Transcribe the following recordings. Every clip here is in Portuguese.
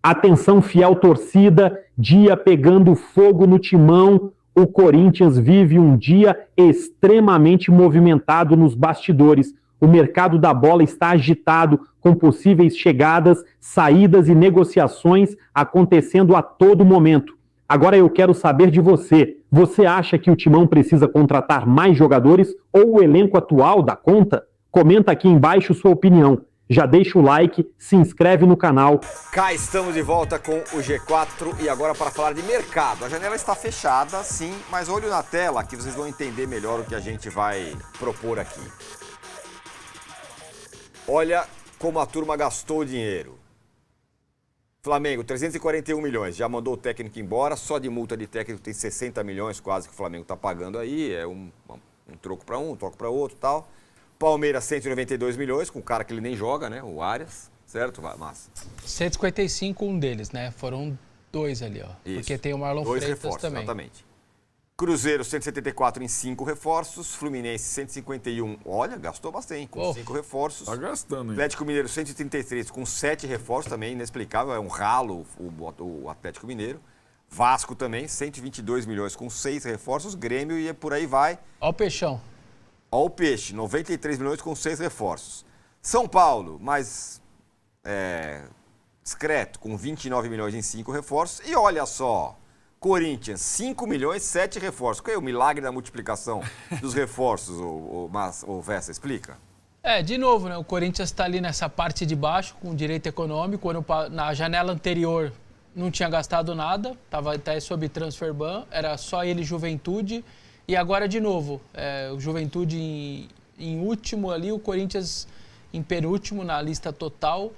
Atenção, fiel torcida, dia pegando fogo no timão. O Corinthians vive um dia extremamente movimentado nos bastidores. O mercado da bola está agitado, com possíveis chegadas, saídas e negociações acontecendo a todo momento. Agora eu quero saber de você. Você acha que o Timão precisa contratar mais jogadores ou o elenco atual dá conta? Comenta aqui embaixo sua opinião. Já deixa o like, se inscreve no canal. Cá estamos de volta com o G4 e agora para falar de mercado. A janela está fechada, sim, mas olho na tela que vocês vão entender melhor o que a gente vai propor aqui. Olha como a turma gastou dinheiro. Flamengo, 341 milhões, já mandou o técnico embora, só de multa de técnico tem 60 milhões quase que o Flamengo está pagando aí, é um troco para um troco para outro e tal. Palmeiras, 192 milhões, com um cara que ele nem joga, né? O Arias, certo, Massa? 155, um deles, né? Foram dois ali, ó. Isso. Porque tem o Marlon Dois Freitas reforços, também. Exatamente. Cruzeiro, 174 em 5 reforços. Fluminense, 151. Olha, gastou bastante, com 5 reforços. Tá gastando, hein? Atlético Mineiro, 133, com 7 reforços também, inexplicável. É um ralo o Atlético Mineiro. Vasco também, 122 milhões, com 6 reforços. Grêmio e por aí vai. Ó o Peixão. Ó o Peixe, 93 milhões com 6 reforços. São Paulo, mais discreto, com 29 milhões em 5 reforços. E olha só, Corinthians, 5 milhões, 7 reforços. Qual é o milagre da multiplicação dos reforços, o Vessa, explica? De novo, né? O Corinthians está ali nessa parte de baixo, com direito econômico. Na janela anterior não tinha gastado nada, estava até sob transfer ban, era só ele Juventude. E agora, de novo, o Juventude em último ali, o Corinthians em penúltimo na lista total.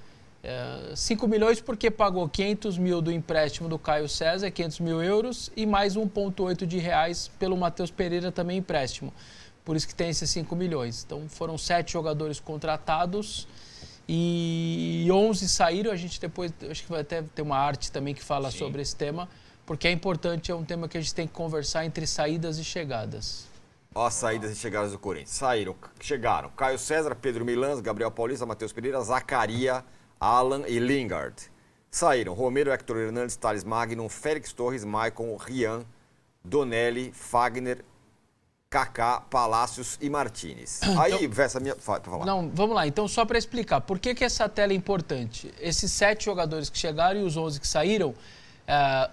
5 milhões porque pagou 500 mil do empréstimo do Caio César, 500 mil euros, e mais 1,8 de reais pelo Matheus Pereira, também empréstimo. Por isso que tem esses 5 milhões. Então, foram 7 jogadores contratados e 11 saíram. A gente depois, acho que vai até ter uma arte também que fala sobre esse tema. Porque é importante, é um tema que a gente tem que conversar entre saídas e chegadas. Ó, as saídas e chegadas do Corinthians. Chegaram Caio César, Pedro Milans, Gabriel Paulista, Matheus Pereira, Zacaria, Alan e Lingard. Saíram Romero, Hector Hernandes, Thales Magnum, Félix Torres, Maicon, Rian, Donelli, Fagner, Kaká, Palácios e Martínez. Aí, Vessa, para falar. Não, vamos lá. Então, só para explicar, por que essa tela é importante? Esses 7 jogadores que chegaram e os 11 que saíram,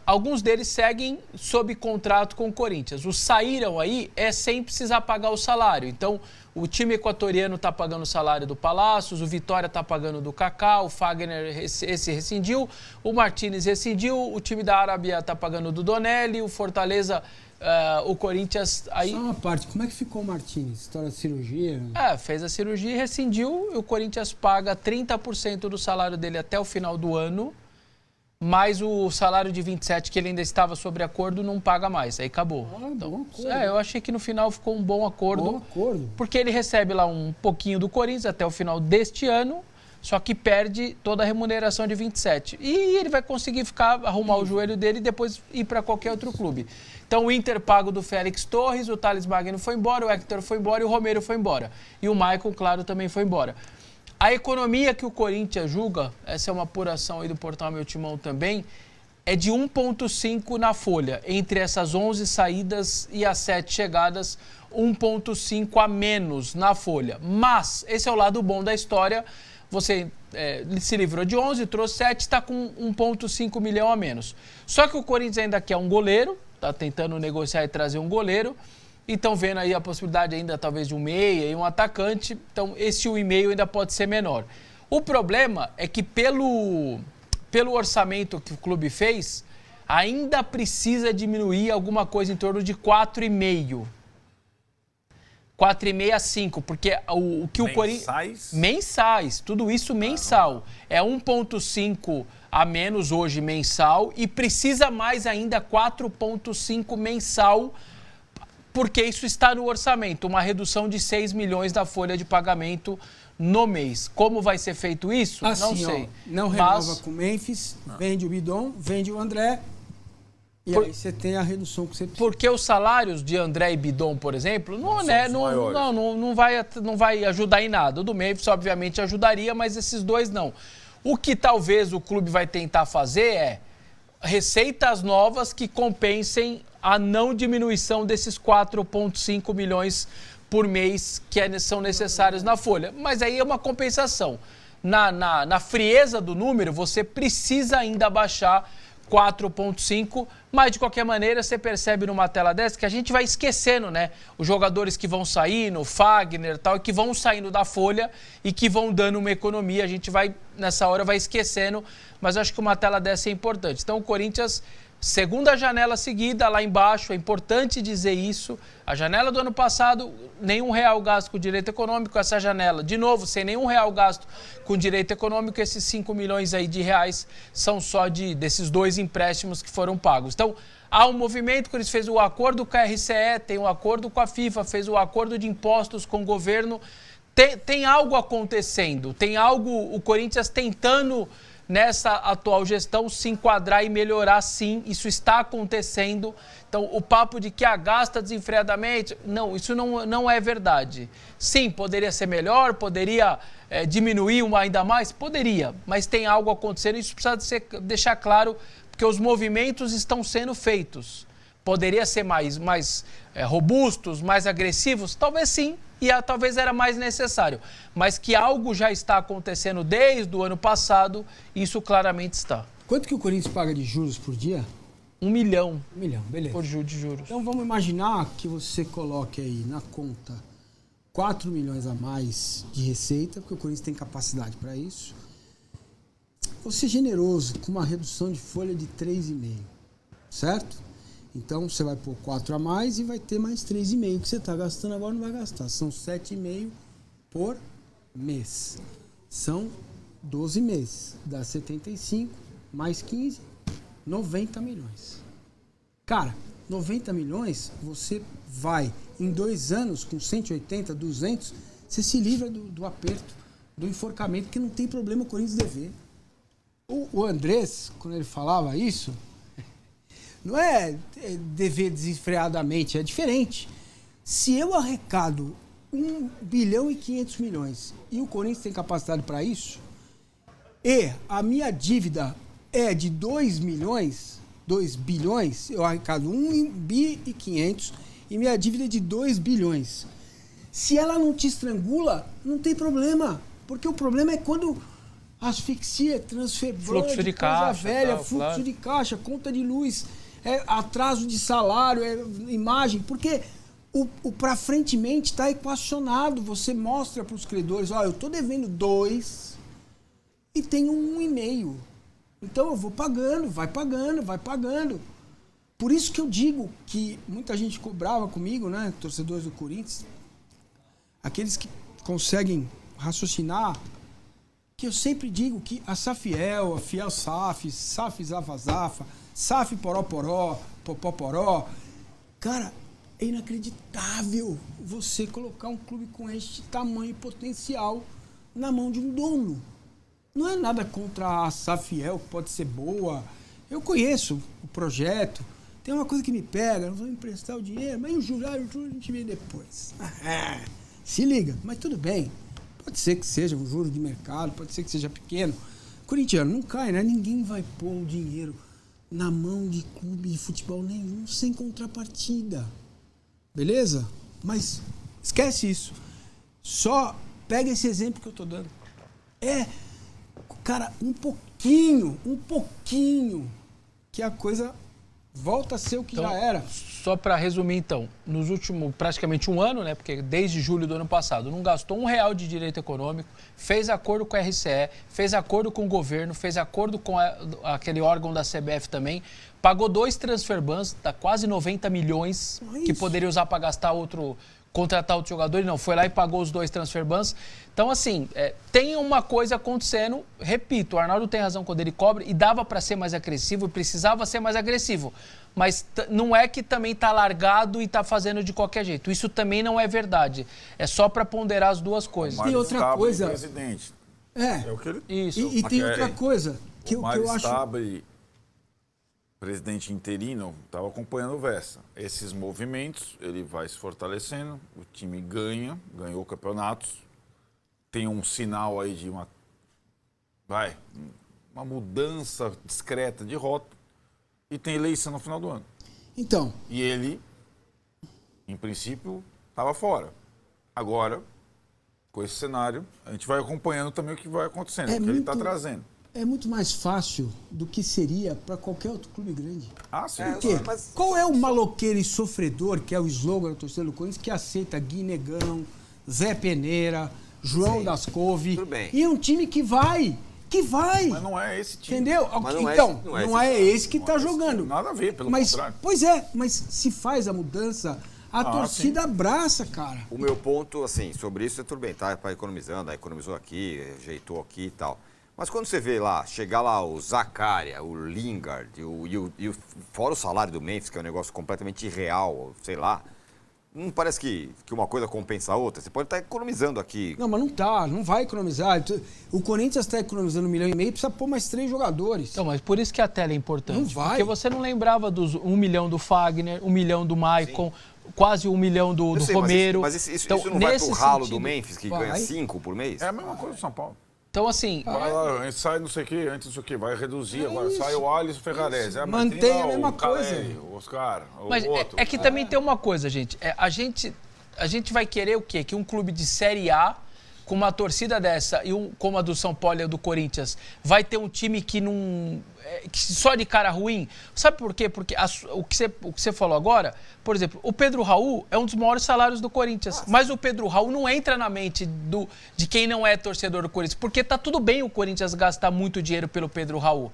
alguns deles seguem sob contrato com o Corinthians. Os saíram aí sem precisar pagar o salário. Então, o time equatoriano está pagando o salário do Palácios, o Vitória está pagando do Kaká, o Fagner esse rescindiu, o Martínez rescindiu, o time da Arábia está pagando do Donelli, o Fortaleza, o Corinthians... Aí... Só uma parte, como é que ficou o Martínez? História de cirurgia? Fez a cirurgia e rescindiu, e o Corinthians paga 30% do salário dele até o final do ano, mas o salário de 27, que ele ainda estava sobre acordo, não paga mais. Aí acabou. Então, bom acordo. Eu achei que no final ficou um bom acordo. Bom acordo. Porque ele recebe lá um pouquinho do Corinthians até o final deste ano, só que perde toda a remuneração de 27. E ele vai conseguir arrumar o joelho dele e depois ir para qualquer outro clube. Então o Inter paga do Félix Torres, o Thales Magno foi embora, o Hector foi embora e o Romero foi embora. E o Maicon, claro, também foi embora. A economia que o Corinthians julga, essa é uma apuração aí do portal Meu Timão também, é de 1,5 na folha. Entre essas 11 saídas e as 7 chegadas, 1,5 a menos na folha. Mas, esse é o lado bom da história, você se livrou de 11, trouxe 7, está com 1,5 milhão a menos. Só que o Corinthians ainda quer um goleiro, está tentando negociar e trazer um goleiro, e estão vendo aí a possibilidade ainda talvez de um meia e um atacante, então esse 1,5 ainda pode ser menor. O problema é que pelo orçamento que o clube fez, ainda precisa diminuir alguma coisa em torno de 4,5. 4,5 a 5, porque o que o Corinthians... Mensais, tudo isso mensal. É 1,5 a menos hoje mensal e precisa mais ainda 4,5 mensal, porque isso está no orçamento, uma redução de 6 milhões da folha de pagamento no mês. Como vai ser feito isso? Assim, não sei. Ó, não renova com o Memphis, vende o Bidon, vende o André, e aí você tem a redução que você precisa. Porque os salários de André e Bidon, por exemplo, não vai ajudar em nada. O do Memphis, obviamente, ajudaria, mas esses dois não. O que talvez o clube vai tentar fazer é receitas novas que compensem a não diminuição desses 4,5 milhões por mês que são necessários na folha. Mas aí é uma compensação. Na frieza do número, você precisa ainda baixar 4,5, mas de qualquer maneira você percebe numa tela dessa que a gente vai esquecendo, né? Os jogadores que vão saindo, Fagner e tal, e que vão saindo da folha e que vão dando uma economia. A gente vai, nessa hora, vai esquecendo, mas acho que uma tela dessa é importante. Então o Corinthians, segunda janela seguida, lá embaixo, é importante dizer isso. A janela do ano passado, nenhum real gasto com direito econômico. Essa janela, de novo, sem nenhum real gasto com direito econômico, esses 5 milhões aí de reais são só desses 2 empréstimos que foram pagos. Então, há um movimento, que eles fez o acordo com a RCE, tem um acordo com a FIFA, fez o acordo de impostos com o governo. Tem algo acontecendo, tem algo, o Corinthians tentando, nessa atual gestão, se enquadrar e melhorar, sim. Isso está acontecendo. Então, o papo de que gasta desenfreadamente, não, isso não é verdade. Sim, poderia ser melhor, poderia diminuir ainda mais? Poderia, mas tem algo acontecendo e isso precisa deixar claro, porque os movimentos estão sendo feitos. Poderia ser mais robustos, mais agressivos? Talvez sim, e talvez era mais necessário. Mas que algo já está acontecendo desde o ano passado, isso claramente está. Quanto que o Corinthians paga de juros por dia? 1 milhão. 1 milhão, beleza. Por de juros. Então vamos imaginar que você coloque aí na conta 4 milhões a mais de receita, porque o Corinthians tem capacidade para isso. Vou ser generoso com uma redução de folha de 3,5, certo? Então você vai pôr 4 a mais e vai ter mais 3,5 que você está gastando agora, não vai gastar. São 7,5 por mês. São 12 meses. Dá 75 mais 15, 90 milhões. Cara, 90 milhões, você vai, em 2 anos, com 180, 200, você se livra do aperto, do enforcamento, que não tem problema o Corinthians dever. O Andrés, quando ele falava isso, não é dever desenfreadamente, é diferente. Se eu arrecado 1 bilhão e 500 milhões e o Corinthians tem capacidade para isso, e a minha dívida é de 2 bilhões, eu arrecado 1 bi e 500 e minha dívida é de 2 bilhões. Se ela não te estrangula, não tem problema, porque o problema é quando asfixia, transfer, fluxo de caixa, velha, tal, fluxo claro. de caixa, conta de luz, atraso de salário, imagem, porque o pra frentemente está equacionado. Você mostra para os credores, eu estou devendo 2 e tenho 1,5. Então eu vou pagando, vai pagando. Por isso que eu digo que muita gente cobrava comigo, né, torcedores do Corinthians, aqueles que conseguem raciocinar, que eu sempre digo que a Safiel, a Fiel SAF, SAF Zafa, SAF Poró, Popoporó, cara, é inacreditável você colocar um clube com este tamanho e potencial na mão de um dono. Não é nada contra a Safiel, que pode ser boa. Eu conheço o projeto. Tem uma coisa que me pega, nós vamos emprestar o dinheiro, mas o jurário a gente vê depois. Se liga, mas tudo bem. Pode ser que seja um juro de mercado, pode ser que seja pequeno. Corintiano, não cai, né? Ninguém vai pôr o dinheiro na mão de clube de futebol nenhum sem contrapartida. Beleza? Mas esquece isso. Só pega esse exemplo que eu tô dando. Cara, um pouquinho, que a coisa volta a ser o que já era. Só para resumir, então, nos últimos praticamente 1 ano, né? Porque desde julho do ano passado, não gastou R$1 de direito econômico, fez acordo com a RCE, fez acordo com o governo, fez acordo com aquele órgão da CBF também, pagou 2 transfer bans, dá quase 90 milhões, que poderia usar para gastar contratar outro jogador, e não, foi lá e pagou os 2 transfer bans. Então, assim, tem uma coisa acontecendo, repito, o Arnaldo tem razão quando ele cobra, e dava para ser mais agressivo, e precisava ser mais agressivo, mas não é que também está largado e está fazendo de qualquer jeito. Isso também não é verdade. É só para ponderar as duas coisas. Tem outra coisa. Presidente. É o que ele... Isso. E tem outra coisa que eu acho... Stabi, presidente interino, estava acompanhando o Vessa. Esses movimentos, ele vai se fortalecendo, o time ganhou campeonatos, tem um sinal aí de uma mudança discreta de rota e tem eleição no final do ano. Então, E ele, em princípio, estava fora. Agora, com esse cenário, a gente vai acompanhando também o que vai acontecendo, o que ele está trazendo. é muito mais fácil do que seria para qualquer outro clube grande. Ah, sim. Por quê? Qual é o maloqueiro e sofredor, que é o slogan da torcida do Corinthians, que aceita Gui Negão, Zé Peneira, João das Couve, tudo bem. e é um time que vai. Mas não é esse time. Entendeu? Mas não é Então, esse- não é esse que está jogando. Nada a ver, pelo Mas, contrário. pois é, mas se faz a mudança, a torcida abraça, cara. O meu ponto, assim, sobre isso é tudo bem, tá? Para economizando, economizou aqui, ajeitou aqui e tal. Mas quando você vê lá, chegar lá o Zaccaria, o Lingard, fora o salário do Memphis, que é um negócio completamente irreal, sei lá, não parece que uma coisa compensa a outra? Você pode estar economizando aqui. Não, mas não vai economizar. O Corinthians está economizando 1,5 milhão, precisa pôr mais 3 jogadores. Então, mas por isso que a tela é importante. Não vai. Porque você não lembrava dos 1 milhão do Fagner, 1 milhão do Maicon, quase 1 milhão do Eu sei, Romero. Mas isso Então, não vai pro nesse ralo sentido, do Memphis, que vai. ganha 5 por mês? É a mesma coisa do São Paulo. Então, assim, Vai lá, sai não sei o que, antes não sei o que, vai reduzir, agora isso. sai o Alisson Ferrarese. Ah, mas Mantém tem lá a mesma o Caleri, coisa. o Oscar, o mas outro. é que também tem uma coisa, gente. A gente vai querer o quê? Que um clube de Série A, com uma torcida dessa, como a do São Paulo e a do Corinthians, vai ter um time que não... que só de cara ruim? Sabe por quê? Porque o que você falou agora, por exemplo, o Pedro Raul é um dos maiores salários do Corinthians, mas o Pedro Raul não entra na mente de quem não é torcedor do Corinthians, porque tá tudo bem o Corinthians gastar muito dinheiro pelo Pedro Raul.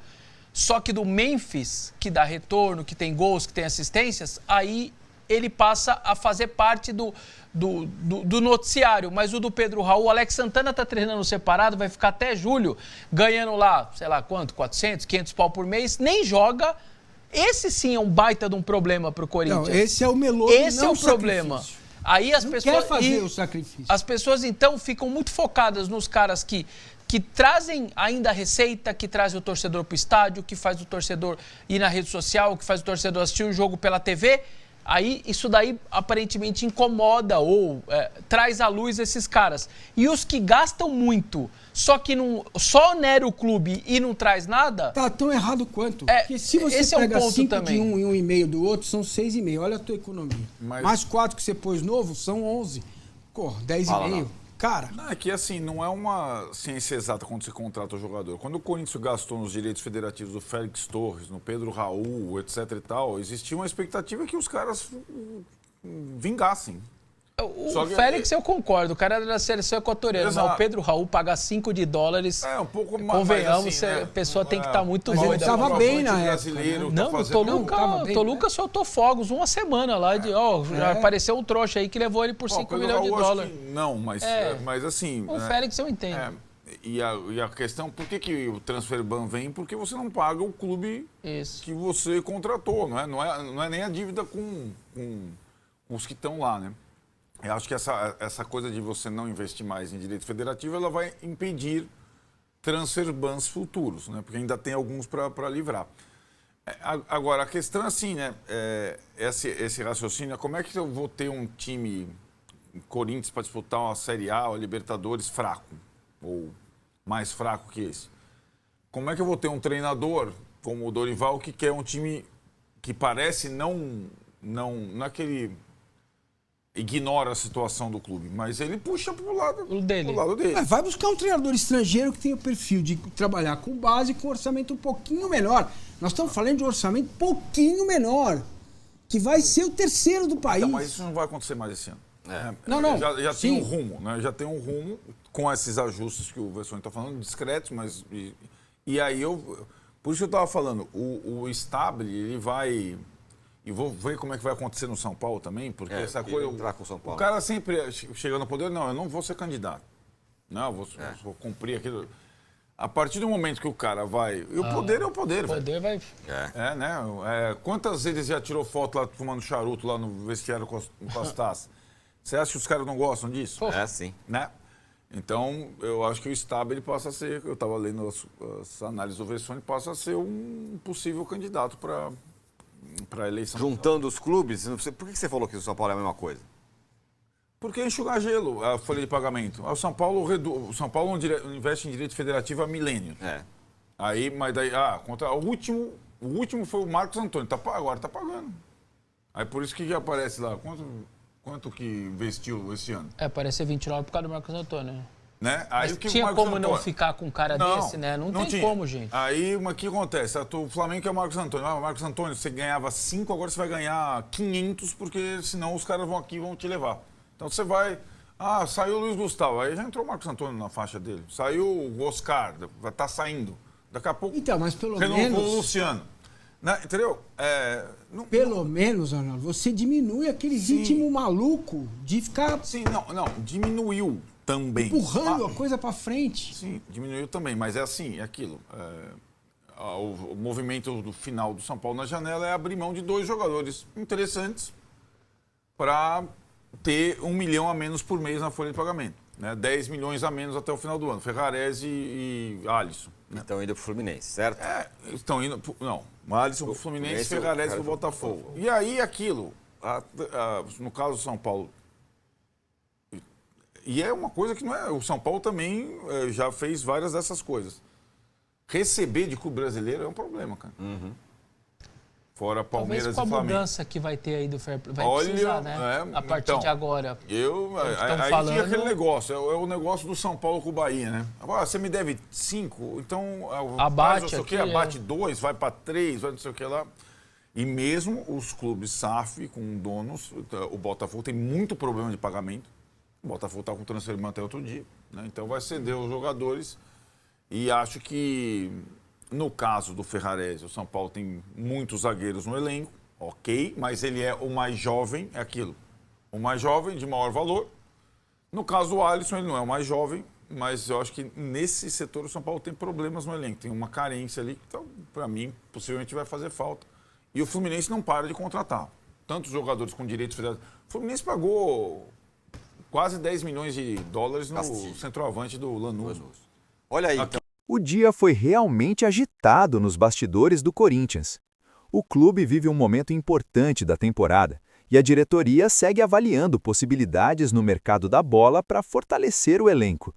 Só que do Memphis, que dá retorno, que tem gols, que tem assistências, aí ele passa a fazer parte do noticiário. Mas o do Pedro Raul, o Alex Santana tá treinando separado, vai ficar até julho, ganhando lá, sei lá quanto, 400, 500 pau por mês, nem joga. Esse sim é um baita de um problema pro Corinthians. Não, esse é o melô. Esse não é o problema. sacrifício. Aí as Não pessoas... quer fazer o sacrifício. As pessoas, então, ficam muito focadas nos caras que trazem ainda a receita, que trazem o torcedor pro estádio, que faz o torcedor ir na rede social, que faz o torcedor assistir o jogo pela TV. Aí, isso daí aparentemente incomoda ou traz à luz esses caras. E os que gastam muito, só que só onera o clube e não traz nada... Tá tão errado quanto. Porque se você esse é um pega ponto 5 também. de um e 1,5 do outro, são 6,5. Olha a tua economia. Mais 4 que você pôs novo, são 11. Pô, 10,5. Cara... Não, é que assim, não é uma ciência exata quando você contrata o jogador. Quando o Corinthians gastou nos direitos federativos do Félix Torres, no Pedro Raul, etc e tal, existia uma expectativa que os caras vingassem. O Félix eu concordo, o cara é da seleção equatoriana, Exato. mas o Pedro Raul pagar $5, É, um pouco mais. convenhamos, mas assim, a pessoa tem que estar muito Mas ele doida. tava O bem na época, brasileiro Não, tá o fazendo... Toluca, tava bem, Toluca soltou fogos uma semana lá de, já apareceu um trouxa aí que levou ele por 5 milhões de dólares. Não, mas, mas assim... O Félix eu entendo. E a questão, por que o transfer ban vem? Porque você não paga o clube Isso. que você contratou, não é nem a dívida com os que estão lá, né? Eu acho que essa coisa de você não investir mais em direito federativo, ela vai impedir transfer bans futuros, né? Porque ainda tem alguns para livrar. Agora, a questão é assim, né? Esse raciocínio, como é que eu vou ter um time Corinthians para disputar uma Série A ou Libertadores fraco? Ou mais fraco que esse? Como é que eu vou ter um treinador como o Dorival que quer um time que parece não é que ele ignora a situação do clube, mas ele puxa pro lado dele. Vai buscar um treinador estrangeiro que tenha o perfil de trabalhar com base e com orçamento um pouquinho menor. Nós estamos falando de um orçamento um pouquinho menor, que vai ser o terceiro do país. Então, mas isso não vai acontecer mais esse ano. Não. Já Sim. tem um rumo, né? Já tem um rumo com esses ajustes que o Verson está falando, discretos, mas... E aí por isso que eu estava falando, o Stabile, ele vai... E vou ver como é que vai acontecer no São Paulo também, porque essa coisa... entrar com o São Paulo. O cara sempre chega no poder, não, eu não vou ser candidato. Não, vou cumprir aquilo. A partir do momento que o cara vai... E o poder é o poder, O poder vai... né? Quantas vezes já tirou foto lá fumando charuto lá no vestiário com as taças? Você acha que os caras não gostam disso? Sim. Né? Então, eu acho que o Stabile passa a ser, eu estava lendo as análises do Vessone, passa a ser um possível candidato para a eleição. Juntando os clubes, por que você falou que o São Paulo é a mesma coisa? Porque é enxugar gelo a folha de pagamento. O São Paulo investe em direito federativo há milênios. Aí, mas daí, contra o último foi o Marcos Antônio, agora tá pagando. Aí por isso que aparece lá, quanto que investiu esse ano? Parece ser 29 por causa do Marcos Antônio. Né? Aí, mas tinha como não ficar com um cara desse, né? Não tem tinha. como, gente. Aí, o que acontece? O Flamengo é o Marcos Antônio. Marcos Antônio, você ganhava 5, agora você vai ganhar 500, porque senão os caras vão aqui e vão te levar. Então você vai... saiu o Luiz Gustavo, aí já entrou o Marcos Antônio na faixa dele. Saiu o Oscar, tá saindo. Daqui a pouco então, mas pelo renovou o Luciano. Né? Entendeu? Pelo menos, Arnaldo, você diminui aquele ritmo maluco de ficar... Sim, não, diminuiu também. Empurrando a coisa para frente. Sim, diminuiu também, mas é assim, é aquilo. O movimento do final do São Paulo na janela é abrir mão de 2 jogadores interessantes para ter 1 milhão a menos por mês na folha de pagamento. Né? 10 milhões a menos até o final do ano. Ferrarese e Alisson. Né? Estão indo para o Fluminense, certo? Estão indo... Não, Alisson para o Fluminense e Ferrarese para o Botafogo. E aí aquilo, no caso do São Paulo... E é uma coisa que não é... O São Paulo também já fez várias dessas coisas. Receber de clube brasileiro é um problema, cara. Uhum. Fora Palmeiras e Flamengo. Talvez com a mudança que vai ter aí do Fair Play, vai precisar, né? A partir de agora. Aí tinha aquele negócio, é o negócio do São Paulo com o Bahia, né? Agora, você me deve 5, então abate abate 2, vai para 3, vai não sei o que lá. E mesmo os clubes SAF com donos, o Botafogo tem muito problema de pagamento. O Botafogo está com transferimento até outro dia, né? Então vai ceder os jogadores e acho que... No caso do Ferrarese, o São Paulo tem muitos zagueiros no elenco, ok, mas ele é o mais jovem, é aquilo. O mais jovem, de maior valor. No caso do Alisson, ele não é o mais jovem, mas eu acho que nesse setor o São Paulo tem problemas no elenco, tem uma carência ali, então, para mim, possivelmente vai fazer falta. E o Fluminense não para de contratar. Tantos jogadores com direitos federativos. O Fluminense pagou quase 10 milhões de dólares no centroavante do Lanús. Olha aí, então. O dia foi realmente agitado nos bastidores do Corinthians. O clube vive um momento importante da temporada e a diretoria segue avaliando possibilidades no mercado da bola para fortalecer o elenco.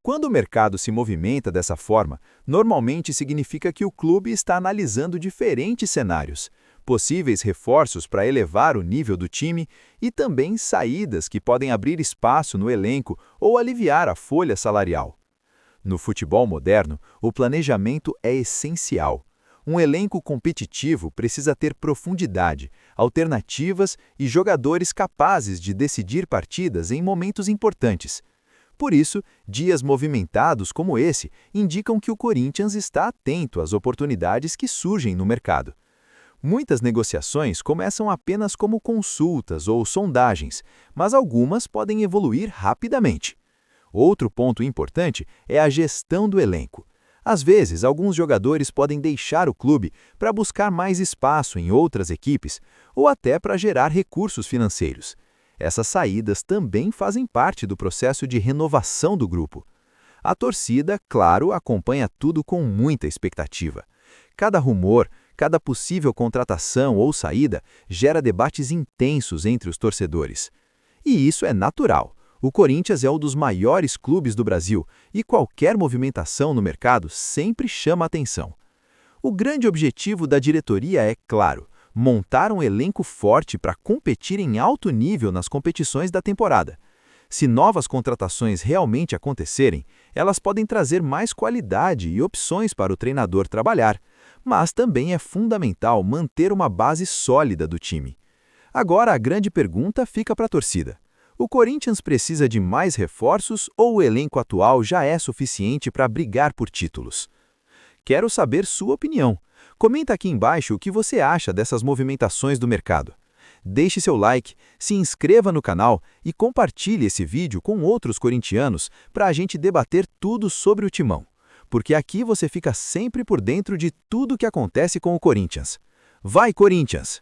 Quando o mercado se movimenta dessa forma, normalmente significa que o clube está analisando diferentes cenários, possíveis reforços para elevar o nível do time e também saídas que podem abrir espaço no elenco ou aliviar a folha salarial. No futebol moderno, o planejamento é essencial. Um elenco competitivo precisa ter profundidade, alternativas e jogadores capazes de decidir partidas em momentos importantes. Por isso, dias movimentados como esse indicam que o Corinthians está atento às oportunidades que surgem no mercado. Muitas negociações começam apenas como consultas ou sondagens, mas algumas podem evoluir rapidamente. Outro ponto importante é a gestão do elenco. Às vezes, alguns jogadores podem deixar o clube para buscar mais espaço em outras equipes ou até para gerar recursos financeiros. Essas saídas também fazem parte do processo de renovação do grupo. A torcida, claro, acompanha tudo com muita expectativa. Cada rumor, cada possível contratação ou saída gera debates intensos entre os torcedores. E isso é natural. O Corinthians é um dos maiores clubes do Brasil e qualquer movimentação no mercado sempre chama atenção. O grande objetivo da diretoria é, claro, montar um elenco forte para competir em alto nível nas competições da temporada. Se novas contratações realmente acontecerem, elas podem trazer mais qualidade e opções para o treinador trabalhar, mas também é fundamental manter uma base sólida do time. Agora a grande pergunta fica para a torcida. O Corinthians precisa de mais reforços ou o elenco atual já é suficiente para brigar por títulos? Quero saber sua opinião. Comenta aqui embaixo o que você acha dessas movimentações do mercado. Deixe seu like, se inscreva no canal e compartilhe esse vídeo com outros corintianos para a gente debater tudo sobre o Timão. Porque aqui você fica sempre por dentro de tudo que acontece com o Corinthians. Vai, Corinthians!